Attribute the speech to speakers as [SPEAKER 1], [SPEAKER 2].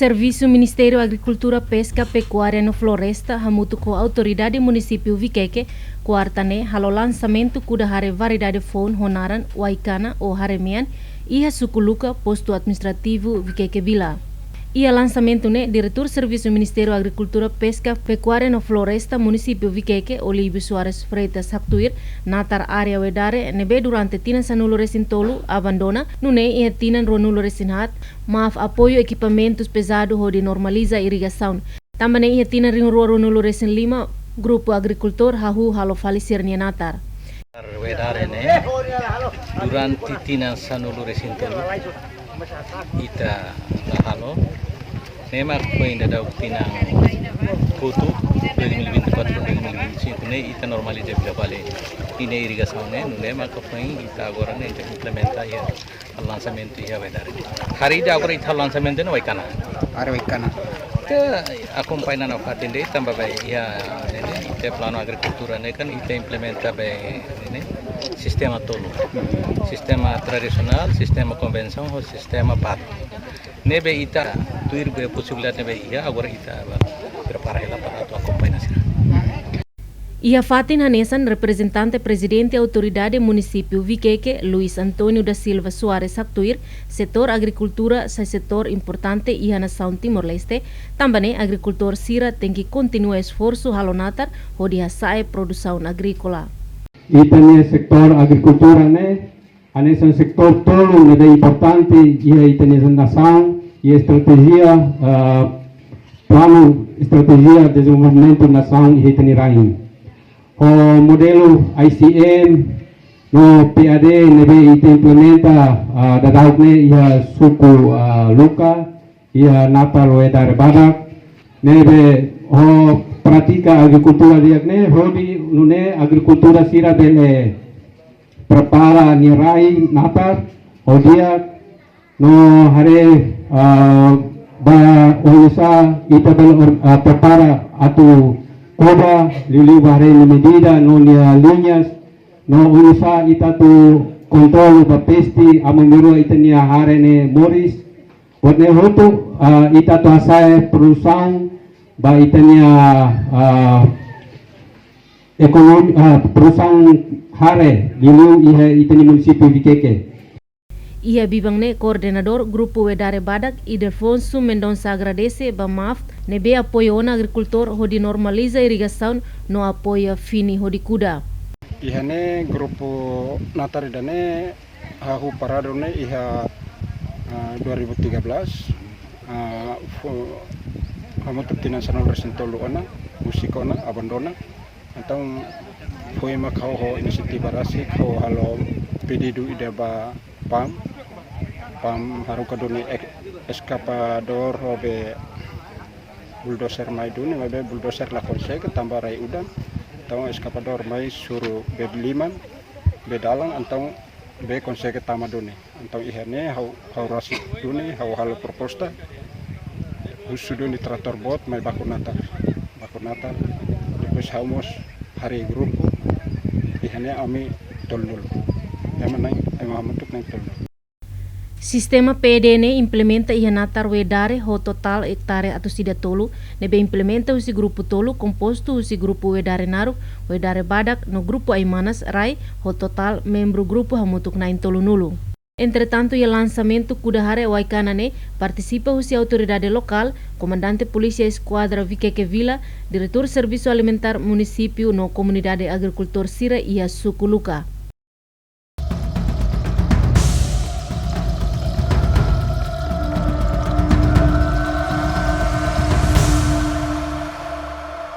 [SPEAKER 1] Serviço Ministério Agricultura, Pesca, Pecuária e Floresta hamutu com a autoridade município Viqueque quartane halo lançamento kuda hare variedade phone honaran waikana ou haremian e sukuluka posto administrativo Viqueque Vila. E a lançamento ne diretor Serviço Ministério Agricultura, Pesca, Pecuária e Floresta município Viqueque Olívio Soares Freitas Haktuir natar área wedare nebe durante tinan sanulo resintolo abandona nune e tinan ronulo resinhat maaf apoio equipamentos pesado ho de normaliza irrigação. Também e tinan ring ronulo resin lima grupo agricultor hahu halo falisir natar.
[SPEAKER 2] Wedare ne durante tinan sanulo resintolo ita halo nema ko ainda da tinang foto 2024-2025 ne ita normalize bila bale ine irrigação ne nema ko ita agora ne implementa ya lançamento ya wedare hari da agora ita lançamento ne waikana
[SPEAKER 3] are waikana
[SPEAKER 2] te acompanha na fatende tamba bai ya ne ite plano agricultura ne kan ite implementa bai ne sistema tolo sistema tradisional sistema convenção ou sistema bat nebe ita tuir be possibilidade nebe ia agora ita prepara ela para tu acompanhar.
[SPEAKER 1] Ia Fatin Hanesan, representante presidente autoridade município Viqueque, Luiz Antônio da Silva Soares Haktuir, setor agricultura sa setor importante ia nação Timor-Leste, também agricultor Sira tem que continuar esforço halonatar ho dia sae produção agrícola.
[SPEAKER 4] Itania sektor agricultura ne, ane un sektor tolo ne importante ia itania nação e estratégia plano estratégia de desenvolvimento nação e itania rain. O modelo ICM no PAD nebe ite implementa dadahuk ne ia suku luka ia natal wedar badak nebe o pratica agricultura diak ne hodi nune agricultura sira dele prepara nirai natar odia no hare ba usa ita bel prepara atu koba lili bahre ni medida no lia linhas no usa ita tu control ba pesti amamiru ita nia hare ne moris wadne hotu ita tu asai perusahaan ba itania ekonomi perusahaan hare lilu ihe itani município Viqueque.
[SPEAKER 1] Ia bibangne coordenador grupo Wedare Badak Ildefonso Mendonça agradece ba maaf nebe apoio na agricultor ho di normaliza irrigação no apoia fini ho di kuda.
[SPEAKER 3] Ihane grupo natar dane hahu parado ne iha 2013 kamu tertina sanal resentolo ana musikona abandona atau foi makau ho inisiatif barasi kau halo pedido ideba pam haru kadoni eskapador hobe bulldozer mai duni mabe bulldozer la konsek tambah rai udan atau eskapador mai suruh bedliman bedalang atau be konsek tamaduni atau ihane hau rasi duni hau halo proposta sudah di traktor bot mai baku natar depois haumos hari grupo ihane ami tolnul yamanai amamutuk nang tolnul.
[SPEAKER 1] Sistema PDN implementa ia natar wedare ho total hektare atau sida tolu nebe implementa usi grupo tolu composto usi grupo wedare naru wedare badak no grupo aimanas rai ho total membro grupo hamutuk nain tolu nulu. Entretanto, o lançamento Kudahare Waikanane participa usi autoridade local, comandante polícia esquadra Viqueque Vila, diretor serviço alimentar município no comunidade agricultor Sira e a Sukuluka.